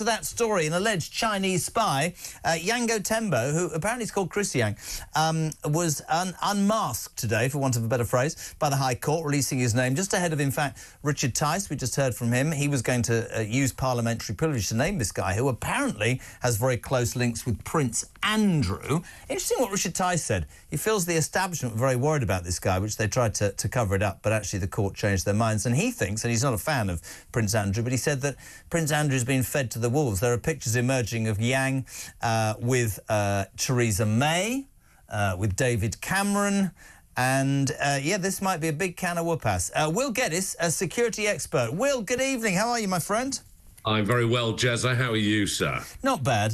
To that story, an alleged Chinese spy, Yango Tengbo, who apparently is called Chris Yang, was unmasked today, for want of a better phrase, by the High Court, releasing his name just ahead of, in fact, Richard Tice. We just heard from him. He was going to use parliamentary privilege to name this guy, who apparently has very close links with Prince Andrew. Interesting what Richard Tice said. He feels the establishment were very worried about this guy, which they tried to cover it up, but actually the court changed their minds. And he thinks, and he's not a fan of Prince Andrew, but he said that Prince Andrew's been fed to the wolves. There are pictures emerging of Yang with Theresa May, with David Cameron, and yeah, this might be a big can of whoop-ass. Will Geddes, a security expert. Will, good evening. How are you, my friend? I'm very well, Jezza. How are you, sir? Not bad.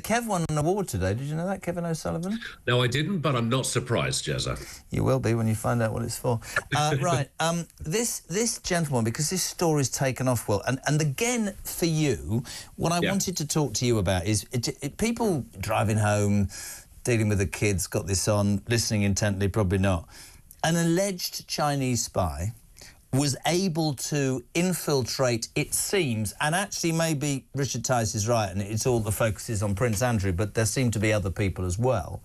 Kev won an award today. Did you know that, Kevin O'Sullivan? No, I didn't, but I'm not surprised, Jezza. You will be when you find out what it's for. Right. This gentleman, because this story's taken off, Will, and again, for you, what I wanted to talk to you about is people driving home, dealing with the kids, got this on, listening intently, probably not. An alleged Chinese spy was able to infiltrate, it seems, and actually maybe Richard Tice is right, and it's all the focus is on Prince Andrew, but there seem to be other people as well.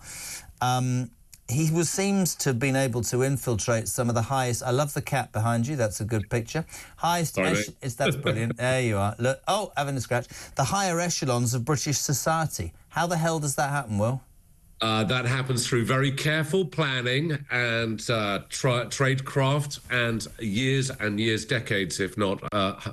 He seems to have been able to infiltrate some of the highest... I love the cat behind you. That's a good picture. Highest... That's brilliant. There you are. Look. Oh, having a scratch. The higher echelons of British society. How the hell does that happen, Will? That happens through very careful planning and tradecraft and years, decades, if not,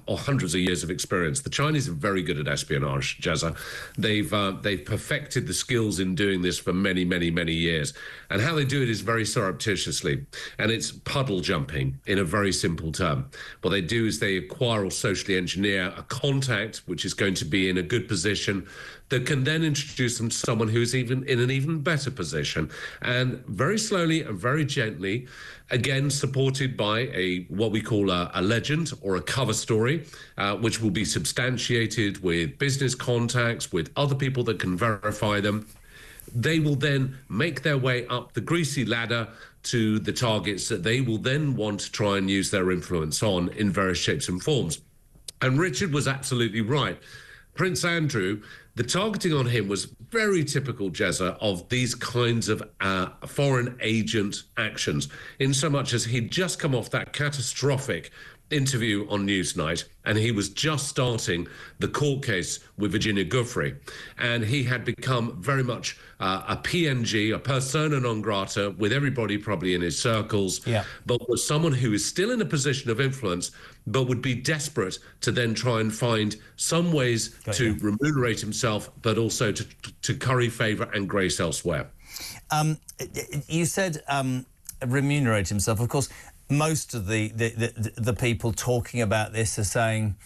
or hundreds of years of experience. The Chinese are very good at espionage, Jezza. They've perfected the skills in doing this for many, many, many years. And how they do it is very surreptitiously. And it's puddle jumping in a very simple term. What they do is they acquire or socially engineer a contact which is going to be in a good position that can then introduce them to someone who's even in an even better position, and very slowly and very gently, again supported by what we call a legend or a cover story, which will be substantiated with business contacts, with other people that can verify them. They will then make their way up the greasy ladder to the targets that they will then want to try and use their influence on in various shapes and forms. And Richard was absolutely right. Prince Andrew, the targeting on him was very typical, Jezza, of these kinds of foreign agent actions, in so much as he'd just come off that catastrophic interview on Newsnight, and he was just starting the court case with Virginia Giuffre, and he had become very much a PNG, a persona non grata, with everybody probably in his circles, but was someone who is still in a position of influence, but would be desperate to then try and find some ways to remunerate himself, but also to curry favour and grace elsewhere. You said remunerate himself. Of course, most of the people talking about this are saying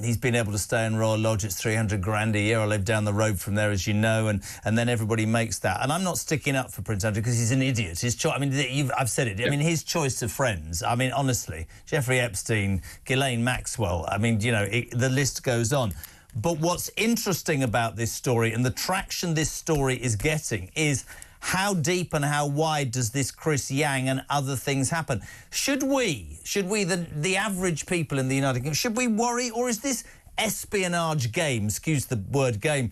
he's been able to stay in Royal Lodge. It's 300 grand a year. I live down the road from there, as you know, and then everybody makes that. And I'm not sticking up for Prince Andrew because he's an idiot. His choice. I mean, I've said it. I mean, his choice of friends. I mean, honestly, Jeffrey Epstein, Ghislaine Maxwell. I mean, you know, the list goes on. But what's interesting about this story and the traction this story is getting is how deep and how wide does this Chris Yang and other things happen? Should we, the average people in the United Kingdom, should we worry, or is this espionage game, excuse the word game,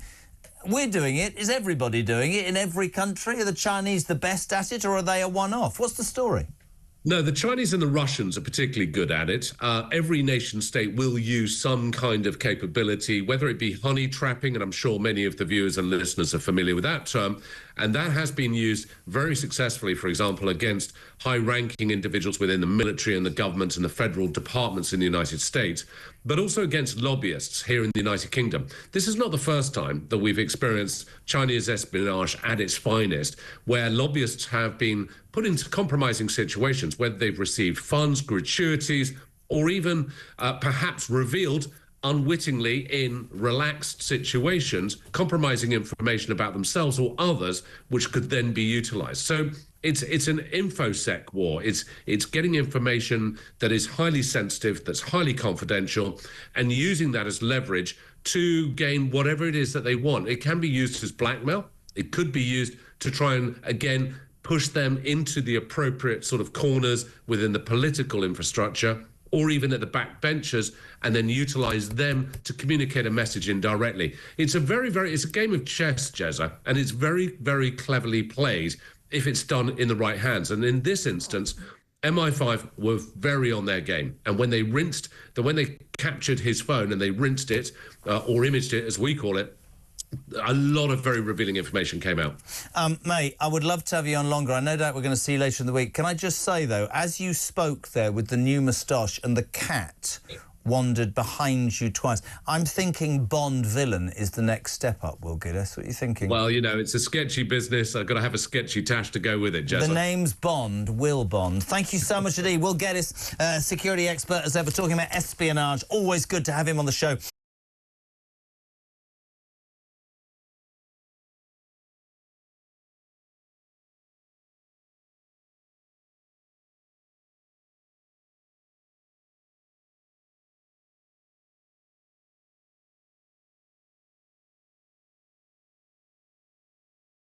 we're doing it, is everybody doing it in every country? Are the Chinese the best at it, or are they a one-off? What's the story? No, the Chinese and the Russians are particularly good at it. Every nation state will use some kind of capability, whether it be honey trapping, and I'm sure many of the viewers and listeners are familiar with that term, and that has been used very successfully, for example, against high-ranking individuals within the military and the government and the federal departments in the United States, but also against lobbyists here in the United Kingdom. This is not the first time that we've experienced Chinese espionage at its finest, where lobbyists have been put into compromising situations, whether they've received funds, gratuities, or even perhaps revealed unwittingly in relaxed situations, compromising information about themselves or others, which could then be utilized. So it's an infosec war. It's getting information that is highly sensitive, that's highly confidential, and using that as leverage to gain whatever it is that they want. It can be used as blackmail. It could be used to try and, again, push them into the appropriate sort of corners within the political infrastructure. or even at the back benches, and then utilize them to communicate a message indirectly. It's a game of chess, Jezza, and it's very, very cleverly played if it's done in the right hands. And in this instance, MI5 were very on their game. And when they captured his phone and they rinsed it, or imaged it, as we call it, a lot of very revealing information came out. Mate, I would love to have you on longer. I no doubt we're going to see you later in the week. Can I just say, though, as you spoke there with the new moustache and the cat wandered behind you twice, I'm thinking Bond villain is the next step up, Will Geddes. What are you thinking? Well, you know, it's a sketchy business. I've got to have a sketchy tash to go with it, Jezza. The name's Bond, Will Bond. Thank you so much indeed. Will Geddes, security expert as ever, talking about espionage. Always good to have him on the show.